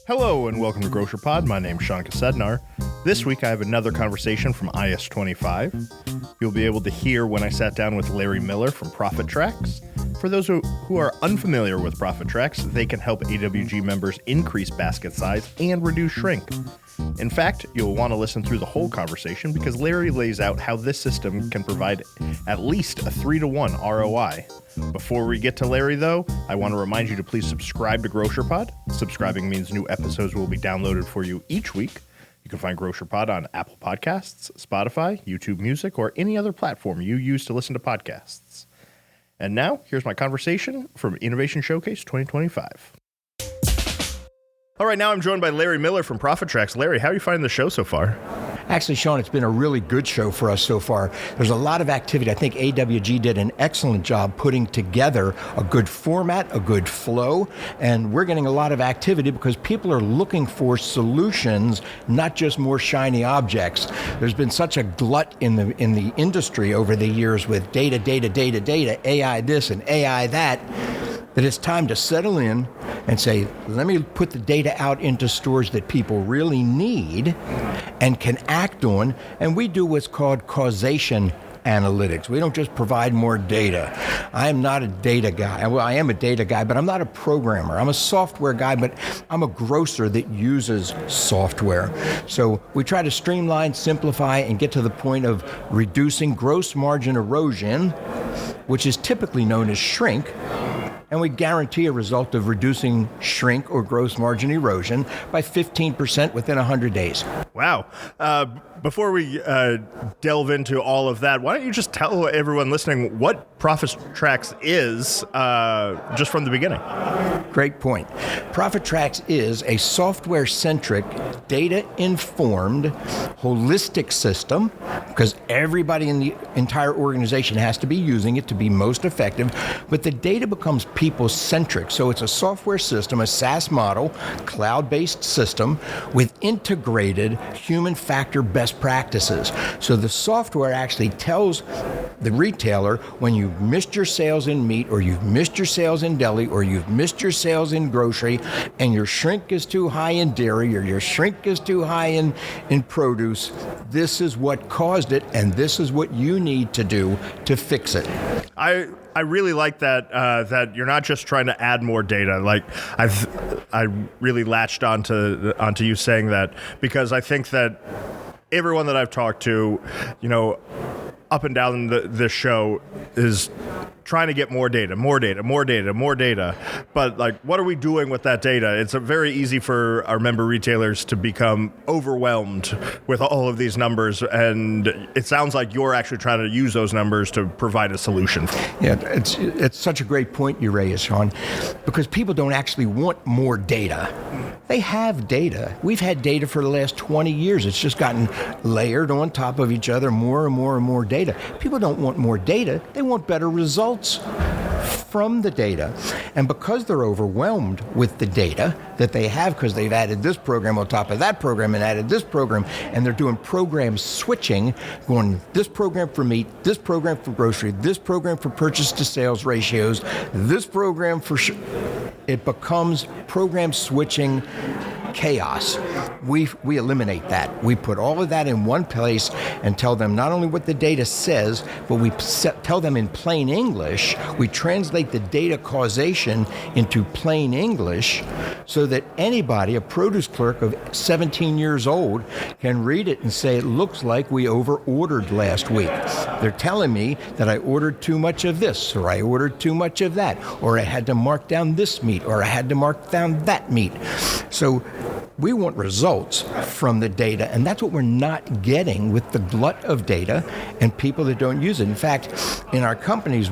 Hello and welcome to Grocer Pod. My name's Sean Kosednar. This week I have another conversation from IS25. You'll be able to hear when I sat down with Larry Miller from ProfitTrax. For those who are unfamiliar with ProfitTrax, they can help AWG members increase basket size and reduce shrink. In fact, you'll want to listen through the whole conversation because Larry lays out how this system can provide at least a 3-to-1 ROI. Before we get to Larry, though, I want to remind you to please subscribe to Grocer Pod. Subscribing means new episodes will be downloaded for you each week. You can find Grocer Pod on Apple Podcasts, Spotify, YouTube Music, or any other platform you use to listen to podcasts. And now, here's my conversation from Innovation Showcase 2025. All right, now I'm joined by Larry Miller from ProfitTrax. Larry, how are you finding the show so far? Actually, Sean, it's been a really good show for us so far. There's a lot of activity. I think AWG did an excellent job putting together a good format, a good flow, and we're getting a lot of activity because people are looking for solutions, not just more shiny objects. There's been such a glut in the industry over the years with data, AI this and AI that it's time to settle in and say, let me put the data out into stores that people really need and can act on. And we do what's called causation analytics. We don't just provide more data. I am not a data guy. Well, I am a data guy, but I'm not a programmer. I'm a software guy, but I'm a grocer that uses software. So we try to streamline, simplify, and get to the point of reducing gross margin erosion, which is typically known as shrink. And we guarantee a result of reducing shrink or gross margin erosion by 15% within 100 days. Wow. Before we delve into all of that, why don't you just tell everyone listening what ProfitTrax is just from the beginning? Great point. ProfitTrax is a software-centric, data-informed, holistic system because everybody in the entire organization has to be using it to be most effective, but the data becomes people-centric. So it's a software system, a SaaS model, cloud-based system with integrated human factor best practices. So the software actually tells the retailer when you've missed your sales in meat or you've missed your sales in deli or you've missed your sales in grocery and your shrink is too high in dairy or your shrink is too high in produce, this is what caused it and this is what you need to do to fix it. I really like that that you're not just trying to add more data. Like I really latched onto you saying that because I think that everyone that I've talked to, up and down this show is trying to get more data. But what are we doing with that data? It's very easy for our member retailers to become overwhelmed with all of these numbers. And it sounds like you're actually trying to use those numbers to provide a solution. Yeah, it's such a great point you raise, Sean, because people don't actually want more data. They have data. We've had data for the last 20 years. It's just gotten layered on top of each other, more and more and more data. People don't want more data. They want better results from the data. And because they're overwhelmed with the data that they have, because they've added this program on top of that program and added this program, and they're doing program switching, going this program for meat, this program for grocery, this program for purchase to sales ratios, this program for... It becomes program switching chaos. We eliminate that. We put all of that in one place and tell them not only what the data says, but we tell them in plain English. We translate the data causation into plain English so that anybody, a produce clerk of 17 years old, can read it and say, it looks like we over-ordered last week. They're telling me that I ordered too much of this, or I ordered too much of that, or I had to mark down this meat, or I had to mark down that meat. So we want results from the data, and that's what we're not getting with the glut of data and people that don't use it. In fact, in our companies,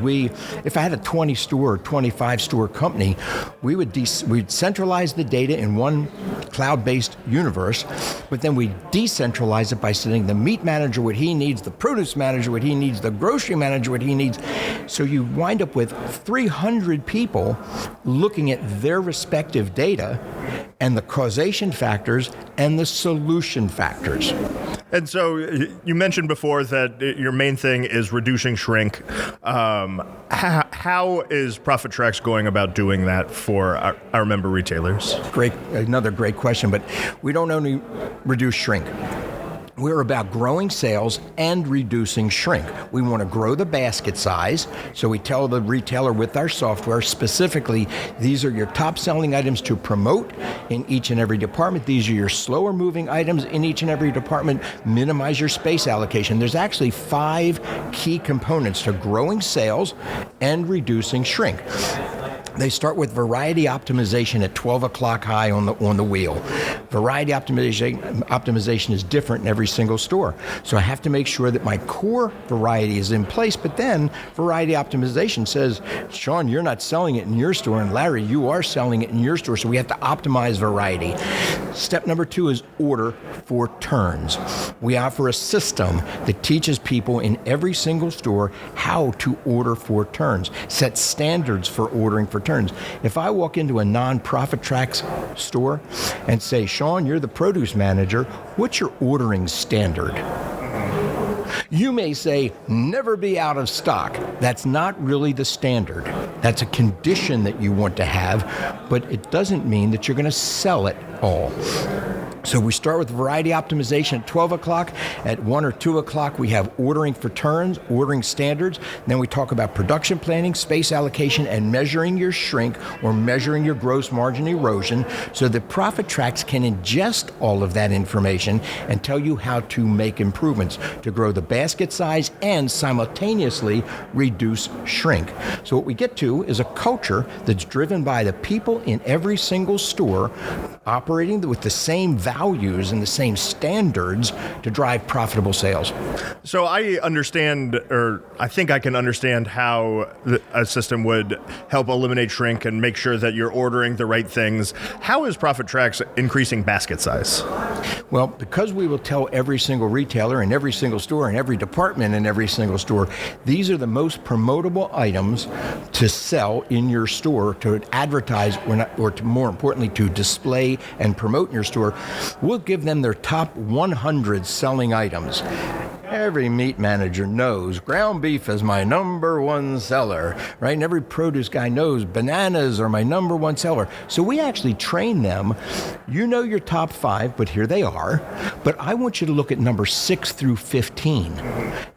if I had a 20-store or 25-store company, we'd centralize the data in one cloud-based universe, but then we decentralize it by sending the meat manager what he needs, the produce manager what he needs, the grocery manager what he needs. So you wind up with 300 people looking at their respective data and the causation factors and the solution factors. And so you mentioned before that your main thing is reducing shrink. How is ProfitTrax going about doing that for our member retailers? Another great question, but we don't only reduce shrink. We're about growing sales and reducing shrink. We want to grow the basket size, so we tell the retailer with our software specifically, these are your top selling items to promote in each and every department. These are your slower moving items in each and every department. Minimize your space allocation. There's actually 5 key components to growing sales and reducing shrink. They start with variety optimization at 12 o'clock high on the wheel. Variety optimization is different in every single store. So I have to make sure that my core variety is in place, but then variety optimization says, Sean, you're not selling it in your store, and Larry, you are selling it in your store, so we have to optimize variety. Step number 2 is order for turns. We offer a system that teaches people in every single store how to order for turns, set standards for ordering for turns. If I walk into a non-ProfitTrax store and say, Sean, you're the produce manager, what's your ordering standard? You may say, never be out of stock. That's not really the standard. That's a condition that you want to have, but it doesn't mean that you're going to sell it all. So we start with variety optimization at 12 o'clock. At 1 or 2 o'clock, we have ordering for turns, ordering standards. Then we talk about production planning, space allocation, and measuring your shrink or measuring your gross margin erosion so that ProfitTrax can ingest all of that information and tell you how to make improvements to grow the basket size and simultaneously reduce shrink. So what we get to is a culture that's driven by the people in every single store operating with the same values and the same standards to drive profitable sales. So I understand, or I think I can understand how a system would help eliminate shrink and make sure that you're ordering the right things. How is ProfitTrax increasing basket size? Well, because we will tell every single retailer in every single store in every department in every single store, these are the most promotable items to sell in your store, to advertise, or to, more importantly, to display and promote in your store. We'll give them their top 100 selling items. Every meat manager knows ground beef is my number 1 seller, right? And every produce guy knows bananas are my number 1 seller. So we actually train them. You know your top 5, but here they are. But I want you to look at number 6 through 15.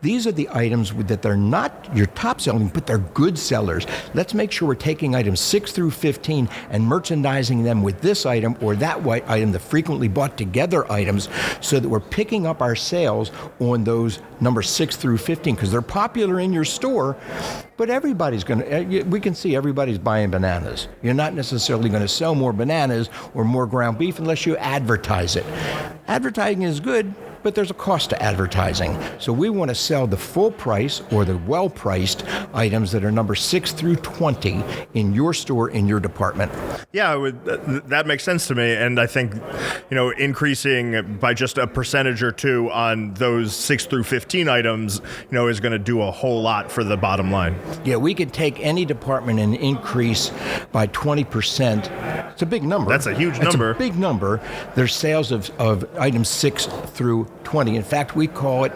These are the items that they're not your top selling, but they're good sellers. Let's make sure we're taking items 6 through 15 and merchandising them with this item or that white item, the frequently bought together items, so that we're picking up our sales on those number 6 through 15 because they're popular in your store, but everybody's we can see everybody's buying bananas. You're not necessarily going to sell more bananas or more ground beef unless you advertise it. Advertising is good, but there's a cost to advertising. So we want to sell the full price or the well-priced items that are number 6 through 20 in your store, in your department. Yeah, that makes sense to me. And I think, increasing by just a percentage or 2 on those 6 through 15 items, is going to do a whole lot for the bottom line. Yeah, we could take any department and increase by 20%. It's a big number. That's a huge number. It's a big number. There's sales of items 6 through 20. In fact, we call it,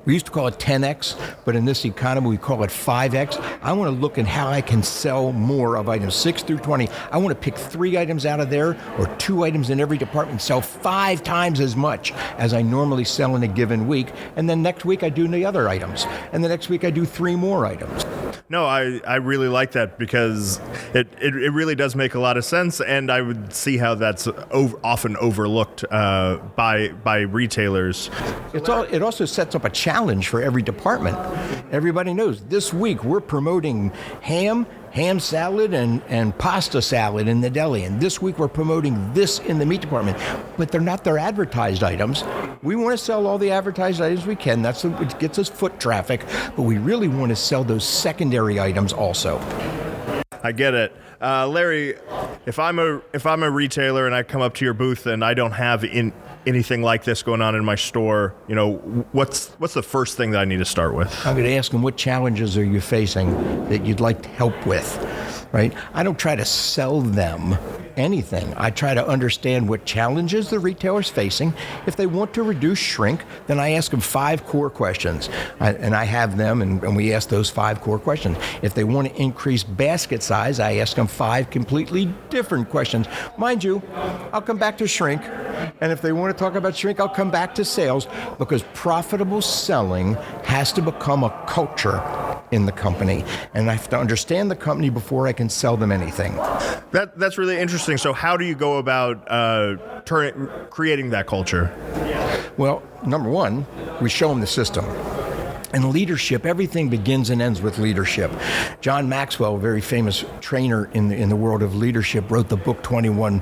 we used to call it 10x, but in this economy, we call it 5x. I want to look at how I can sell more of items 6 through 20. I want to pick 3 items out of there or 2 items in every department and sell 5 times as much as I normally sell in a given week. And then next week, I do the other items. And the next week, I do 3 more items. No, I really like that because it really does make a lot of sense, and I would see how that's often overlooked by retailers. It also sets up a challenge for every department. Everybody knows this week we're promoting ham salad and pasta salad in the deli, and this week we're promoting this in the meat department, but they're not their advertised items. We want to sell all the advertised items we can. That's what gets us foot traffic, but we really want to sell those secondary items also. I get it. Larry, if I'm a retailer and I come up to your booth and I don't have anything like this going on in my store, what's the first thing that I need to start with? I'm going to ask them, what challenges are you facing that you'd like help with, right? I don't try to sell them anything. I try to understand what challenges the retailer's facing. If they want to reduce shrink, then I ask them 5 core questions. I have them, and we ask those 5 core questions. If they want to increase basket size, I ask them 5 completely different questions. Mind you, I'll come back to shrink. And if they want to talk about shrink, I'll come back to sales, because profitable selling has to become a culture in the company. And I have to understand the company before I can sell them anything. That's really interesting. So how do you go about creating that culture? Well, number one, we show them the system. In leadership, everything begins and ends with leadership. John Maxwell, a very famous trainer in the world of leadership, wrote the book 21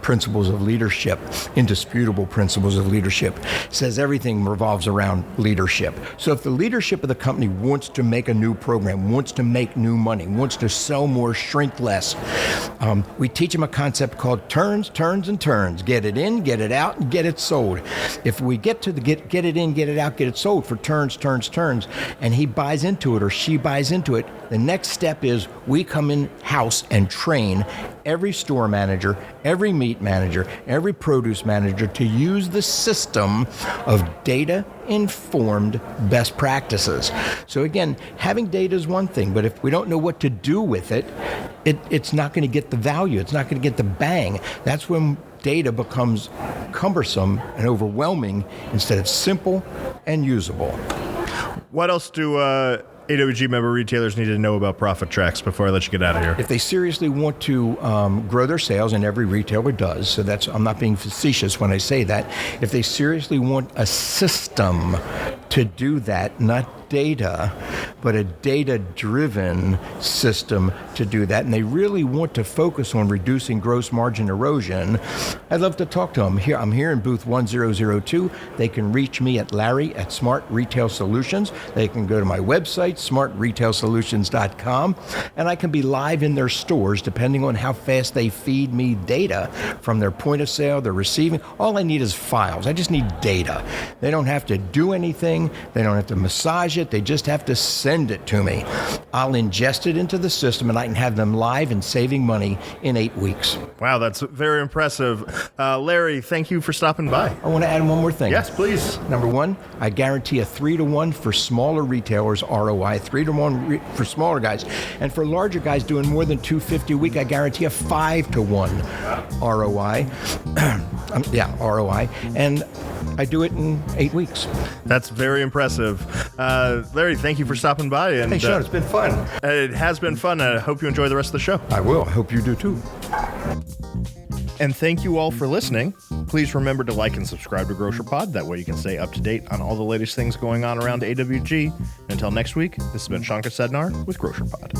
Principles of Leadership, Indisputable Principles of Leadership. Says everything revolves around leadership. So if the leadership of the company wants to make a new program, wants to make new money, wants to sell more, shrink less, we teach them a concept called turns, turns, and turns. Get it in, get it out, and get it sold. If we get to the get it in, get it out, get it sold for turns, and he buys into it or she buys into it, the next step is we come in house and train every store manager, every meat manager, every produce manager to use the system of data-informed best practices. So again, having data is one thing, but if we don't know what to do with it, it's not going to get the value. It's not going to get the bang. That's when data becomes cumbersome and overwhelming instead of simple and usable. What else do AWG member retailers need to know about ProfitTrax before I let you get out of here? If they seriously want to grow their sales, and every retailer does, so I'm not being facetious when I say that. If they seriously want a system to do that, not data, but a data-driven system to do that, and they really want to focus on reducing gross margin erosion, I'd love to talk to them. I'm here in booth 1002. They can reach me at Larry at Smart Retail Solutions. They can go to my website, smartretailsolutions.com, and I can be live in their stores depending on how fast they feed me data from their point of sale, their receiving. All I need is files. I just need data. They don't have to do anything. They don't have to massage it. They just have to send it to me. I'll ingest it into the system, and I can have them live and saving money in 8 weeks. Wow, that's very impressive. Larry, thank you for stopping by. I want to add one more thing. Yes, please. Number one, I guarantee a 3-to-1 for smaller retailers ROI, 3-to-1 for smaller guys. And for larger guys doing more than $250 a week, I guarantee a 5-to-1 ROI. ROI. And I do it in 8 weeks. That's very impressive. Larry, thank you for stopping by. And, hey, Sean, it's been fun. It has been fun. I hope you enjoy the rest of the show. I will. I hope you do too. And thank you all for listening. Please remember to like and subscribe to GrocerPod. That way you can stay up to date on all the latest things going on around AWG. Until next week, this has been Sean Kosednar with GrocerPod.